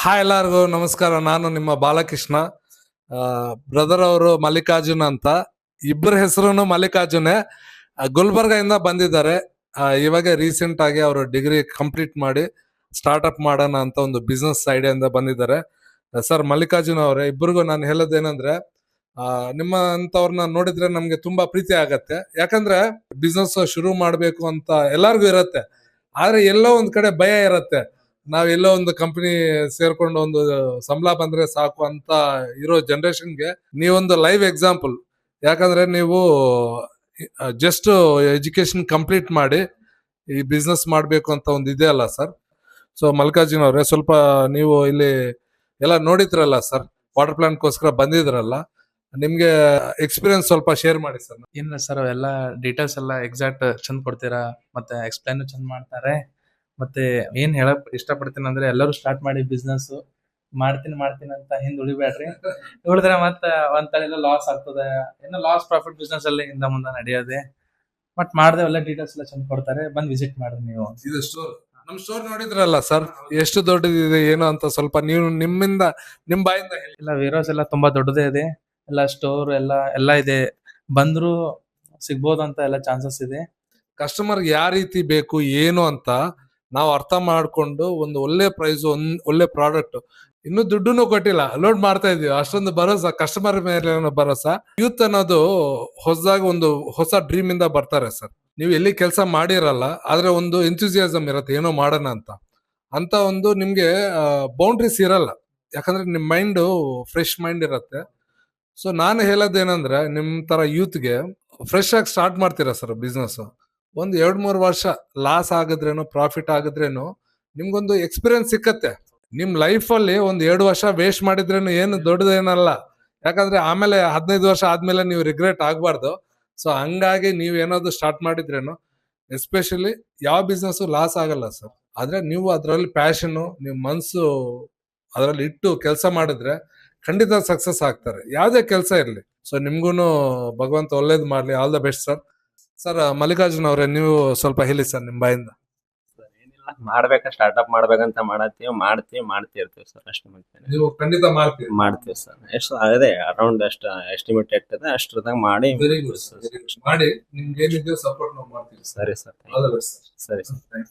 Hi ಎಲ್ಲರಿಗೂ ನಮಸ್ಕಾರ. ನಾನು ನಿಮ್ಮ ಬಾಲಕೃಷ್ಣ. ಬ್ರದರ್ ಅವರು ಮಲ್ಲಿಕಾರ್ಜುನ್ ಅಂತ, ಇಬ್ಬರ ಹೆಸರು ಮಲ್ಲಿಕಾರ್ಜುನೆ. ಗುಲ್ಬರ್ಗ ಬಂದಿದ್ದಾರೆ. ಇವಾಗ ರೀಸೆಂಟ್ ಆಗಿ ಅವರು ಡಿಗ್ರಿ ಕಂಪ್ಲೀಟ್ ಮಾಡಿ ಸ್ಟಾರ್ಟ್ಅಪ್ ಮಾಡೋಣ ಅಂತ ಒಂದು ಬಿಸ್ನೆಸ್ ಐಡಿಯಾದಿಂದ ಬಂದಿದ್ದಾರೆ. ಸರ್ ಮಲ್ಲಿಕಾರ್ಜುನ್ ಅವರೇ, ಇಬ್ಬರಿಗೂ ನಾನು ಹೇಳೋದೇನಂದ್ರೆ, ನಿಮ್ಮ ಅಂತವ್ರನ್ನ ನೋಡಿದ್ರೆ ನಮ್ಗೆ ತುಂಬಾ ಪ್ರೀತಿ ಆಗತ್ತೆ. ಯಾಕಂದ್ರೆ ಬಿಸ್ನೆಸ್ ಶುರು ಮಾಡ್ಬೇಕು ಅಂತ ಎಲ್ಲಾರ್ಗು ಇರತ್ತೆ, ಆದ್ರೆ ಎಲ್ಲೋ ಒಂದ್ ಕಡೆ ಭಯ ಇರತ್ತೆ. ನಾವೆಲ್ಲೋ ಒಂದು ಕಂಪನಿ ಸೇರ್ಕೊಂಡು ಒಂದು ಸಂಬಳ ಬಂದ್ರೆ ಸಾಕು ಅಂತ ಇರೋ ಜನರೇಷನ್ಗೆ ನೀವೊಂದು ಲೈವ್ ಎಕ್ಸಾಂಪಲ್. ಯಾಕಂದ್ರೆ ನೀವು ಜಸ್ಟ್ ಎಜುಕೇಶನ್ ಕಂಪ್ಲೀಟ್ ಮಾಡಿ ಈ ಬಿಸ್ನೆಸ್ ಮಾಡ್ಬೇಕು ಅಂತ ಒಂದು ಇದೆ ಅಲ್ಲ ಸರ್. ಸೊ ಮಲ್ಲಿಕಾರ್ಜುನ್ ಅವರೇ, ಸ್ವಲ್ಪ ನೀವು ಇಲ್ಲಿ ಎಲ್ಲ ನೋಡಿದ್ರಲ್ಲ ಸರ್, ವಾಟರ್ ಪ್ಲಾಂಟ್ಗೋಸ್ಕರ ಬಂದಿದ್ರಲ್ಲ, ನಿಮ್ಗೆ ಎಕ್ಸ್ಪೀರಿಯನ್ಸ್ ಸ್ವಲ್ಪ ಶೇರ್ ಮಾಡಿ ಸರ್. ಏನಿಲ್ಲ ಸರ್, ಎಲ್ಲ ಡೀಟೇಲ್ಸ್ ಎಲ್ಲ ಎಕ್ಸಾಕ್ಟ್ ಚಂದ ಕೊಡ್ತೀರಾ, ಮತ್ತೆ ಎಕ್ಸ್ಪ್ಲೈನ್ ಚಂದ ಮಾಡ್ತಾರೆ. ಮತ್ತೆ ಏನ್ ಹೇಳಕ್ ಇಷ್ಟಪಡ್ತೀನಿ ಅಂದ್ರೆ, ಎಲ್ಲರೂ ಸ್ಟಾರ್ಟ್ ಮಾಡಿ ಬಿಸ್ನೆಸ್ ಮಾಡ್ತೀನಿ ಅಂತ ಹಿಂದ್ ಉಳಿಬೇಡ್ರಿ. ಉಳಿದ್ರೆ ಮತ್ತೆ ಒಂದ್ ತಲೆಲ್ಲ ಲಾಸ್ ಆಗ್ತದೆ. ಏನೋ ಲಾಸ್ ಪ್ರಾಫಿಟ್ ಬಿಸ್ನೆಸ್ ಅಲ್ಲಿ ಹಿಂದ ಮುಂದೆ ನಡೆಯೋದೆ. ಬಟ್ ಮಾಡ್ದೆ ಎಲ್ಲ ಡೀಟೇಲ್ಸ್ ಎಲ್ಲ ಚಂದ ಕೊಡ್ತಾರೆ, ಬಂದ್ ವಿಸಿಟ್ ಮಾಡ್ರಿ ನೀವು. ಇದು ಸ್ಟೋರ್, ನಮ್ ಸ್ಟೋರ್ ನೋಡಿದ್ರಲ್ಲ ಸರ್, ಎಷ್ಟು ದೊಡ್ಡದಿದೆ ಏನು ಅಂತ ಸ್ವಲ್ಪ ನೀವು ನಿಮ್ ಬಾಯಿಂದ ಹೇಳಿ. ಎಲ್ಲ ವೇರೋಸ್ ಎಲ್ಲ ತುಂಬಾ ದೊಡ್ಡದೇ ಇದೆ, ಎಲ್ಲ ಸ್ಟೋರ್ ಎಲ್ಲ ಇದೆ. ಬಂದ್ರು ಸಿಗ್ಬೋದು ಅಂತ ಎಲ್ಲ ಚಾನ್ಸಸ್ ಇದೆ. ಕಸ್ಟಮರ್ಗೆ ಯಾವ ರೀತಿ ಬೇಕು ಏನು ಅಂತ ನಾವು ಅರ್ಥ ಮಾಡ್ಕೊಂಡು ಒಂದು ಒಳ್ಳೆ ಪ್ರೈಸ್, ಒಳ್ಳೆ ಪ್ರಾಡಕ್ಟ್, ಇನ್ನು ದುಡ್ಡುನು ಕೊಟ್ಟಿಲ್ಲ, ಲೋಡ್ ಮಾಡ್ತಾ ಇದೀವಿ. ಅಷ್ಟೊಂದು ಭರೋಸಾ, ಕಸ್ಟಮರ್ ಮೇಲೆ ಭರೋಸಾ. ಯೂತ್ ಅನ್ನೋದು ಹೊಸದಾಗಿ ಒಂದು ಹೊಸ ಡ್ರೀಮ್ ಇಂದ ಬರ್ತಾರೆ ಸರ್. ನೀವು ಎಲ್ಲಿ ಕೆಲಸ ಮಾಡಿರಲ್ಲ, ಆದ್ರೆ ಒಂದು ಎಂಥೂಸಿಯಾಸಮ್ ಇರತ್ತೆ ಏನೋ ಮಾಡೋಣ ಅಂತ ಒಂದು ನಿಮ್ಗೆ ಬೌಂಡ್ರೀಸ್ ಇರಲ್ಲ. ಯಾಕಂದ್ರೆ ನಿಮ್ ಮೈಂಡ್ ಫ್ರೆಶ್ ಮೈಂಡ್ ಇರತ್ತೆ. ಸೊ ನಾನು ಹೇಳೋದೇನಂದ್ರೆ, ನಿಮ್ ತರ ಯೂತ್ಗೆ ಫ್ರೆಶ್ ಆಗಿ ಸ್ಟಾರ್ಟ್ ಮಾಡ್ತೀರಾ ಸರ್ ಬಿಸ್ನೆಸ್, ಒಂದ್ 2-3 ವರ್ಷ ಲಾಸ್ ಆಗಿದ್ರೇನು ಪ್ರಾಫಿಟ್ ಆಗಿದ್ರೇನು ನಿಮ್ಗೊಂದು ಎಕ್ಸ್ಪೀರಿಯನ್ಸ್ ಸಿಕ್ಕತ್ತೆ. ನಿಮ್ ಲೈಫ್ ಅಲ್ಲಿ ಒಂದ್ 2 ವರ್ಷ ವೇಸ್ಟ್ ಮಾಡಿದ್ರೇನು ಏನು ದೊಡ್ಡದೇನಲ್ಲ. ಯಾಕಂದ್ರೆ ಆಮೇಲೆ 15 ವರ್ಷ ಆದ್ಮೇಲೆ ನೀವು ರಿಗ್ರೆಟ್ ಆಗ್ಬಾರ್ದು. ಸೊ ಹಂಗಾಗಿ ನೀವ್ ಏನಾದ್ರು ಸ್ಟಾರ್ಟ್ ಮಾಡಿದ್ರೇನು, ಎಸ್ಪೆಷಲಿ ಯಾವ ಬಿಸ್ನೆಸ್ ಲಾಸ್ ಆಗಲ್ಲ ಸರ್. ಆದ್ರೆ ನೀವು ಅದ್ರಲ್ಲಿ ಪ್ಯಾಷನ್, ನಿಮ್ ಮನ್ಸು ಅದ್ರಲ್ಲಿ ಇಟ್ಟು ಕೆಲಸ ಮಾಡಿದ್ರೆ ಖಂಡಿತ ಸಕ್ಸಸ್ ಆಗ್ತಾರೆ, ಯಾವ್ದೇ ಕೆಲಸ ಇರ್ಲಿ. ಸೊ ನಿಮ್ಗೂನು ಭಗವಂತ ಒಳ್ಳೇದ್ ಮಾಡ್ಲಿ. All the best sir. Sir Mallikarjun ಅವರೇ, ನೀವು ಸ್ವಲ್ಪ ಹೇಳಿ ಸರ್ ನಿಮ್ ಬಾಯಿಂದ. ಏನಿಲ್ಲ, ಸ್ಟಾರ್ಟ್ಅಪ್ ಮಾಡ್ಬೇಕಂತ ಮಾಡ್ತೀವಿ ಇರ್ತೀವಿ ಸರ್. ಅಷ್ಟು ಮತ್ತೆ ನೀವು ಖಂಡಿತ ಮಾಡ್ತೀವಿ ಸರ್. ಎಷ್ಟು ಅದೇ ಅರೌಂಡ್ ಅಷ್ಟು ಎಸ್ಟಿಮೇಟ್ ಇರ್ತದೆ, ಅಷ್ಟ್ರದಾಗ ಮಾಡಿ ವೆರಿ ಗುಡ್ ಮಾಡಿ. ನಿಮ್ಗೆ ಏನಿದೆ ಸಪೋರ್ಟ್ ನಾವು ಮಾಡ್ತೀವಿ. ಸರಿ ಸರ್, ಆಲ್ ದ ಬೆಸ್ಟ್ ಸರಿ ಸರ್. ಸರ್.